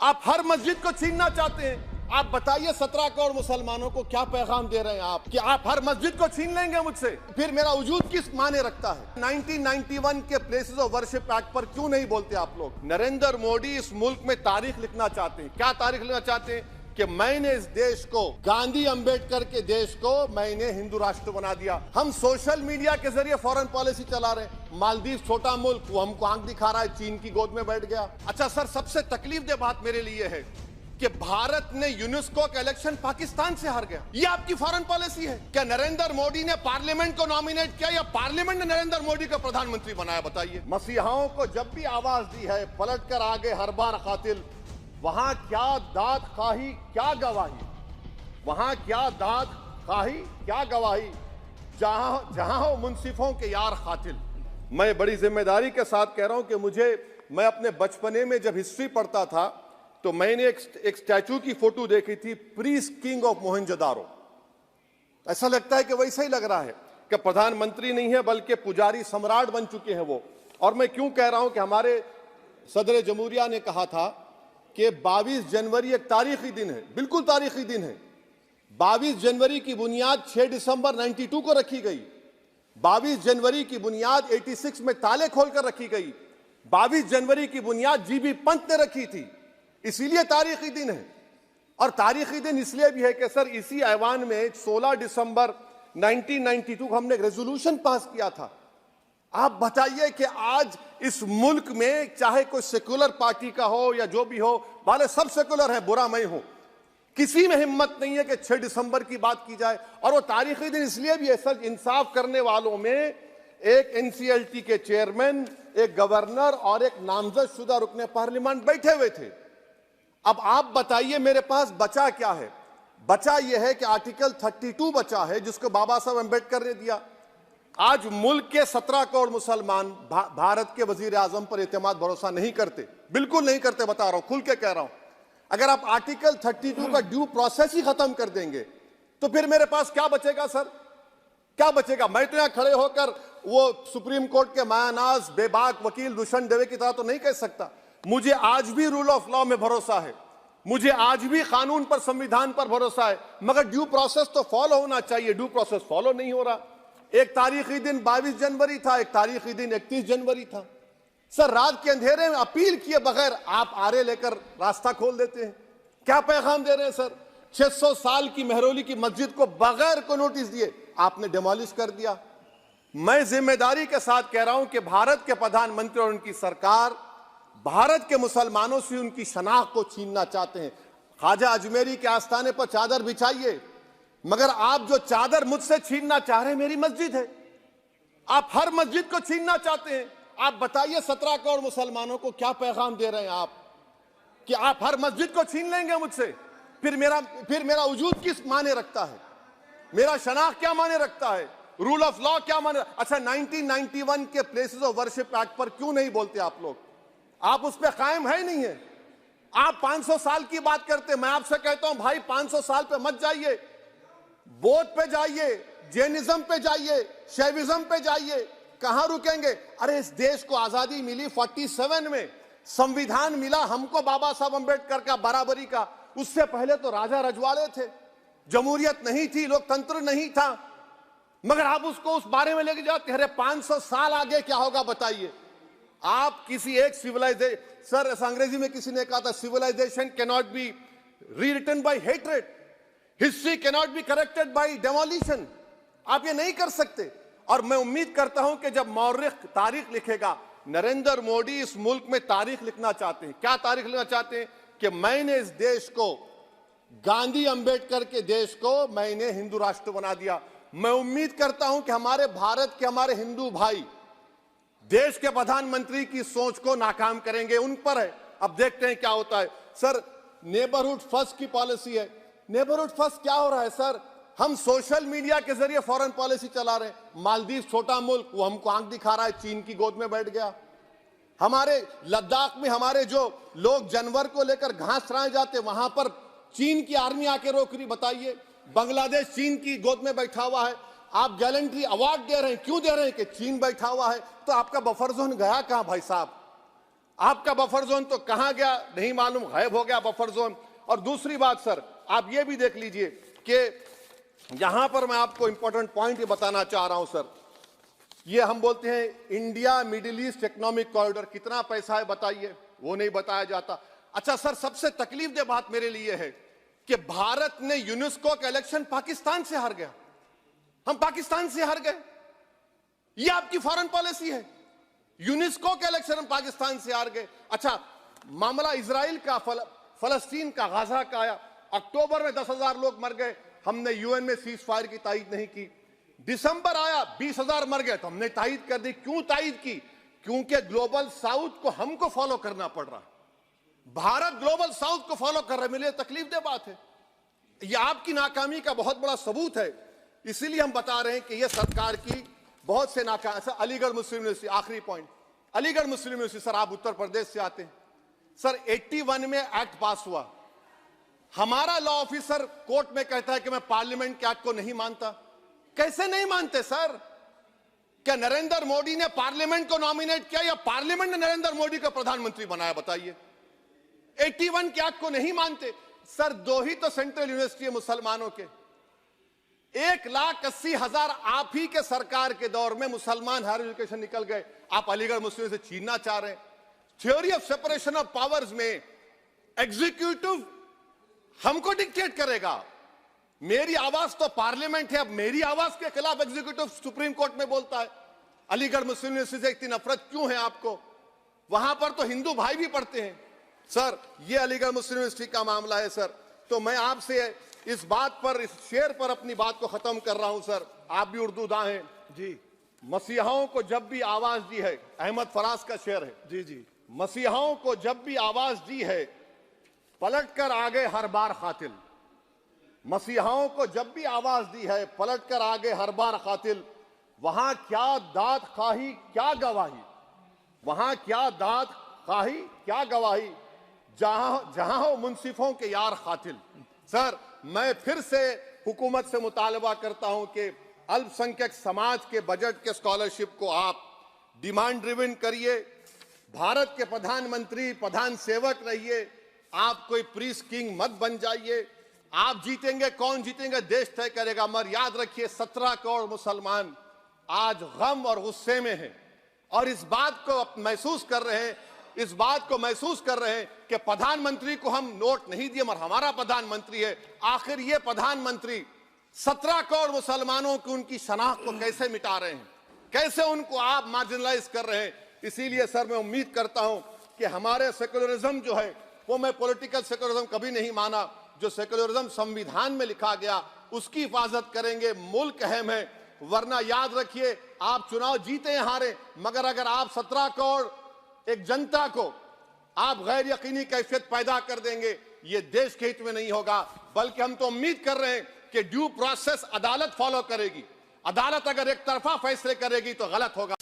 आप हर मस्जिद को छीनना चाहते हैं। आप बताइए 17 करोड़ मुसलमानों को क्या पैगाम दे रहे हैं आप कि आप हर मस्जिद को छीन लेंगे मुझसे, फिर मेरा वजूद किस माने रखता है। 1991 के प्लेसेस ऑफ वर्शिप एक्ट पर क्यों नहीं बोलते आप लोग? नरेंद्र मोदी इस मुल्क में तारीख लिखना चाहते हैं। क्या तारीख लिखना चाहते हैं? कि मैंने इस देश को, गांधी अंबेडकर के देश को मैंने हिंदू राष्ट्र बना दिया। हम सोशल मीडिया के जरिए फॉरेन पॉलिसी चला रहे हैं। मालदीव छोटा मुल्क, वो हमको आंख दिखा रहा है, चीन की गोद में बैठ गया। अच्छा सर, सबसे तकलीफ दे बात मेरे लिए है कि भारत ने यूनेस्को का इलेक्शन पाकिस्तान से हार गया। ये आपकी फॉरेन पॉलिसी है क्या? नरेंद्र मोदी ने पार्लियामेंट को नॉमिनेट किया या पार्लियामेंट ने नरेंद्र मोदी को प्रधानमंत्री बनाया? बताइए। मसीहाओं को जब भी आवाज दी है पलट कर आगे हर बार कातिल, वहां क्या दाद खाही क्या गवाही, वहां क्या दाद खाही क्या गवाही, जहां हो मुंसिफों के यार कातिल। मैं बड़ी जिम्मेदारी के साथ कह रहा हूं कि मैं अपने बचपने में जब हिस्ट्री पढ़ता था तो मैंने एक स्टैचू की फोटो देखी थी, प्रीस्ट किंग ऑफ मोहनजोदारो। ऐसा लगता है कि वैसा ही लग रहा है कि प्रधानमंत्री नहीं है बल्कि पुजारी सम्राट बन चुके हैं वो। और मैं क्यों कह रहा हूं कि हमारे सदर जमहूरिया ने कहा था कि 22 जनवरी एक तारीखी दिन है, बिल्कुल तारीखी दिन है। 22 जनवरी की बुनियाद 6 दिसंबर 92 को रखी गई। 22 जनवरी की बुनियाद 86 में ताले खोलकर रखी गई। 22 जनवरी की बुनियाद जीबी पंत ने रखी थी, इसीलिए तारीखी दिन है। और तारीखी दिन इसलिए भी है कि सर इसी ऐवान में 16 दिसंबर 1992 को हमने एक रेजोल्यूशन पास किया था। आप बताइए कि आज इस मुल्क में चाहे कोई सेकुलर पार्टी का हो या जो भी हो, वाले सब सेकुलर है, बुरा मैं हूं, किसी में हिम्मत नहीं है कि 6 दिसंबर की बात की जाए। और वो तारीखी दिन इसलिए भी है सर, इंसाफ करने वालों में एक एनसीएलटी के चेयरमैन, एक गवर्नर और एक नामजद शुदा रुकने पार्लियामेंट बैठे हुए थे। अब आप बताइए मेरे पास बचा क्या है? बचा यह है कि आर्टिकल 32 बचा है जिसको बाबा साहब अम्बेडकर ने दिया। आज मुल्क के 17 करोड़ मुसलमान भारत के वजीर आजम पर एतमाद भरोसा नहीं करते, बिल्कुल नहीं करते, बता रहा हूं, खुल के कह रहा हूं। अगर आप आर्टिकल 32 का ड्यू प्रोसेस ही खत्म कर देंगे तो फिर मेरे पास क्या बचेगा सर? क्या बचेगा? मैं तो यहां खड़े होकर वो सुप्रीम कोर्ट के मायानाज बेबाक वकील दुष्यंत दवे की तरह तो नहीं कह सकता। मुझे आज भी रूल ऑफ लॉ में भरोसा है, मुझे आज भी कानून पर, संविधान पर भरोसा है, मगर ड्यू प्रोसेस तो फॉलो होना चाहिए। ड्यू प्रोसेस फॉलो नहीं हो रहा। एक तारीखी दिन 22 जनवरी था, एक तारीखी दिन 31 जनवरी था। सर रात के अंधेरे में अपील किए बगैर आप आरे लेकर रास्ता खोल देते हैं। क्या पैगाम दे रहे हैं सर? 600 साल की मेहरौली की मस्जिद को बगैर को नोटिस दिए आपने डिमोलिश कर दिया। मैं जिम्मेदारी के साथ कह रहा हूं कि भारत के प्रधानमंत्री और उनकी सरकार भारत के मुसलमानों से उनकी शनाख्त को छीनना चाहते हैं। ख्वाजा अजमेरी के आस्थाने पर चादर बिछाइए, मगर आप जो चादर मुझसे छीनना चाह रहे हैं मेरी मस्जिद है। आप हर मस्जिद को छीनना चाहते हैं। आप बताइए 17 करोड़ मुसलमानों को क्या पैगाम दे रहे हैं आप कि आप हर मस्जिद को छीन लेंगे मुझसे, फिर मेरा वजूद किस माने रखता है? मेरा शनाख्त क्या माने रखता है? रूल ऑफ लॉ क्या माने? अच्छा 1991 के प्लेसेस ऑफ वर्शिप एक्ट पर क्यों नहीं बोलते आप लोग? आप उस पर कायम है नहीं है। आप 500 साल की बात करते, मैं आपसे कहता हूं भाई 500 साल पे मत जाइए, बौद्ध पे जाइए, जैनिज्म पे जाइए, शैविज्म पे जाइए, कहां रुकेंगे? अरे इस देश को आजादी मिली 47 में, संविधान मिला हमको बाबा साहब अम्बेडकर का बराबरी का। उससे पहले तो राजा रजवाड़े थे, जमहूरियत नहीं थी, लोकतंत्र नहीं था, मगर आप उसको उस बारे में लेके जाते। अरे 500 साल आगे क्या होगा बताइए? आप किसी एक सिविलाइजेशन, सर अंग्रेजी में किसी ने कहा था, civilization can not be rewritten by hatred, history can not be corrected by demolition. आप ये नहीं कर सकते। और मैं उम्मीद करता हूं कि जब मौर्रिख तारीख लिखेगा, नरेंद्र मोदी इस मुल्क में तारीख लिखना चाहते हैं। क्या तारीख लिखना चाहते हैं? कि मैंने इस देश को, गांधी अंबेडकर के देश को मैंने हिंदू राष्ट्र बना दिया। मैं उम्मीद करता हूं कि हमारे भारत के हमारे हिंदू भाई देश के प्रधानमंत्री की सोच को नाकाम करेंगे। उन पर है, अब देखते हैं क्या होता है। सर नेबरहुड फर्स्ट की पॉलिसी है। नेबरहुड फर्स्ट क्या हो रहा है सर? हम सोशल मीडिया के जरिए फॉरेन पॉलिसी चला रहे हैं। मालदीव छोटा मुल्क, वो हमको आंख दिखा रहा है, चीन की गोद में बैठ गया। हमारे लद्दाख में हमारे जो लोग जानवर को लेकर घास चराए जाते, वहां पर चीन की आर्मी आके रोक रही। बताइए, बांग्लादेश चीन की गोद में बैठा हुआ है। आप गैलेंट्री अवार्ड दे रहे हैं, क्यों दे रहे हैं? कि चीन बैठा हुआ है। तो आपका बफर जोन गया कहां भाई साहब? आपका बफर जोन तो कहां गया नहीं मालूम, गायब हो गया बफर जोन। और दूसरी बात सर, आप ये भी देख लीजिए कि यहां पर मैं आपको इंपॉर्टेंट पॉइंट ये बताना चाह रहा हूं सर, ये हम बोलते हैं India middle east economic corridor, कितना पैसा है बताइए, वो नहीं बताया जाता। अच्छा सर, सबसे तकलीफ दे बात मेरे लिए है कि भारत ने यूनेस्को का इलेक्शन पाकिस्तान से हार गया। हम पाकिस्तान से हार गए, ये आपकी फॉरेन पॉलिसी है। यूनेस्को के इलेक्शन हम पाकिस्तान से हार गए। अच्छा, मामला इजराइल का, फलस्तीन का, गाजा का आया, अक्टूबर में 10,000 लोग मर गए, हमने यूएन में सीज फायर की तायीद नहीं की। दिसंबर आया, 20,000 मर गए, तो हमने तायीद कर दी। क्यों तायीद की? क्योंकि ग्लोबल साउथ को हमको फॉलो करना पड़ रहा। भारत ग्लोबल साउथ को फॉलो कर रहे, मेरे लिए तकलीफ दे बात है। यह आपकी नाकामी का बहुत बड़ा सबूत है। इसीलिए हम बता रहे हैं कि यह सरकार की बहुत से नाकाम। सर, अलीगढ़ मुस्लिम यूनिवर्सिटी, आखिरी पॉइंट, अलीगढ़ मुस्लिम यूनिवर्सिटी, सर आप उत्तर प्रदेश से आते हैं सर, 81 में एक्ट पास हुआ। हमारा लॉ ऑफिसर कोर्ट में कहता है कि मैं पार्लियामेंट के एक्ट को नहीं मानता। कैसे नहीं मानते सर? क्या नरेंद्र मोदी ने पार्लियामेंट को नॉमिनेट किया या पार्लियामेंट ने नरेंद्र मोदी को प्रधानमंत्री बनाया? बताइए। 81 के एक्ट को नहीं मानते सर। 2 ही तो सेंट्रल यूनिवर्सिटी है मुसलमानों के, 1,80,000 आप ही के सरकार के दौर में मुसलमान हायर एजुकेशन निकल गए। आप अलीगढ़ मुस्लिम से छीनना चाह रहे हैं। Theory of separation of powers में एग्जीक्यूटिव हमको डिक्टेट करेगा। मेरी आवाज तो पार्लियामेंट है, अब मेरी आवाज के खिलाफ एग्जीक्यूटिव सुप्रीम कोर्ट में बोलता है। अलीगढ़ मुस्लिम यूनिवर्सिटी से इतनी नफरत क्यों है आपको? वहां पर तो हिंदू भाई भी पढ़ते हैं सर। ये अलीगढ़ मुस्लिम यूनिवर्सिटी का मामला है सर। तो मैं आपसे इस बात पर, इस शेर पर अपनी बात को खत्म कर रहा हूं सर। आप भी उर्दू दां हैं जी। मसीहाओं को जब भी आवाज दी है, अहमद फराज का शेर है जी जी, मसीहाओं को जब भी आवाज दी है पलट कर आ गए हर बार कातिल। मसीहाओं को जब भी आवाज दी है पलट कर आ गए हर बार कातिल। वहां क्या दाद खाही क्या गवाही, वहां क्या दाद खाही क्या गवाही, जहां हो मुंसिफों के यार कातिल। सर, मैं फिर से हुकूमत से मुतालबा करता हूं कि अल्पसंख्यक समाज के बजट के स्कॉलरशिप को आप डिमांड ड्रिवन करिए। भारत के प्रधानमंत्री प्रधान सेवक रहिए। आप कोई प्रीस किंग मत बन जाइए। आप जीतेंगे, कौन जीतेंगे देश तय करेगा। मगर याद रखिए, 17 करोड़ मुसलमान आज गम और गुस्से में हैं और इस बात को महसूस कर रहे हैं, इस बात को महसूस कर रहे हैं कि प्रधानमंत्री को हम नोट नहीं दिए मगर हमारा प्रधानमंत्री है। आखिर ये प्रधानमंत्री 17 करोड़ मुसलमानों की उनकी शनाख्त को कैसे मिटा रहे हैं, कैसे उनको आप मार्जिनलाइज कर रहे हैं। इसीलिए सर, मैं उम्मीद करता हूं कि हमारे सेक्युलरिज्म जो है वो, मैं पॉलिटिकल सेक्युलरिज्म कभी नहीं माना, जो सेक्युलरिज्म संविधान में लिखा गया उसकी हिफाजत करेंगे। मुल्क अहम है, वरना याद रखिए आप चुनाव जीते हैं हारे, मगर अगर आप 17 करोड़ एक जनता को आप गैर यकीनी कैफियत पैदा कर देंगे, ये देश के हित में नहीं होगा। बल्कि हम तो उम्मीद कर रहे हैं कि ड्यू प्रोसेस अदालत फॉलो करेगी। अदालत अगर एक तरफा फैसले करेगी तो गलत होगा।